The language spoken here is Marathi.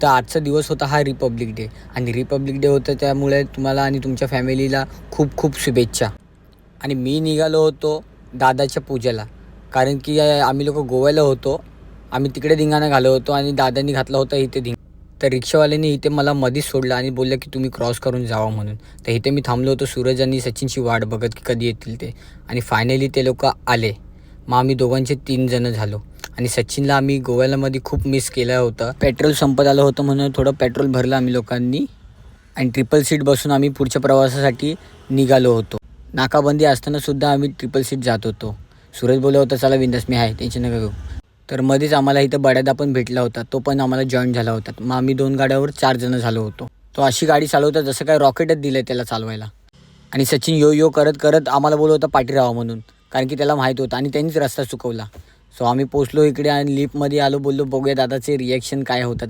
तर आजचा दिवस होता हा रिपब्लिक डे आणि रिपब्लिक डे होतं त्यामुळे तुम्हाला आणि तुमच्या फॅमिलीला खूप खूप शुभेच्छा. आणि मी निघालो होतो दादाच्या पूजेला, कारण की आम्ही लोक गोव्याला होतो. आम्ही तिकडे धिंगाणा घालत होतो आणि दादांनी घातला होता इथे तर रिक्षावाल्याने इथे मला मध्येच सोडलं आणि बोललं की तुम्ही क्रॉस करून जावा म्हणून. तर इथे मी थांबलो होतो सूरज आणि सचिनची वाट बघत की कधी येतील ते. आणि फायनली ते लोक आले. मग आम्ही दोघांचे 3 जण झालो. आणि सचिनला आम्ही गोव्यालामध्ये खूप मिस केलं होतं. पेट्रोल संपत आलं होतं म्हणून थोडं पेट्रोल भरलं आम्ही लोकांनी आणि ट्रिपल सीट बसून आम्ही पुढच्या प्रवासासाठी निघालो होतो. नाकाबंदी असतानासुद्धा आम्ही ट्रिपल सीट जात होतो. सूरज बोलला होता चला बिंदास मी आहे टेन्शन नका घेऊ. तर मध्येच आम्हाला इथं बड्यादा पण भेटला होता. तो पण आम्हाला जॉईन झाला होता. मग आम्ही 2 गाड्यावर 4 जण झालो होतो. तो अशी गाडी चालवता जसं काय रॉकेटच दिलं आहे त्याला चालवायला. आणि सचिन यो करत करत आम्हाला बोलत होता पाठी राहा म्हणून, कारण की त्याला माहीत होतं आणि त्यांनीच रस्ता चुकवला. सो आम्ही पोचलो इकडे आणि लिफ्टमध्ये आलो. बोललो बघूया दादाचे रिॲक्शन काय होतात.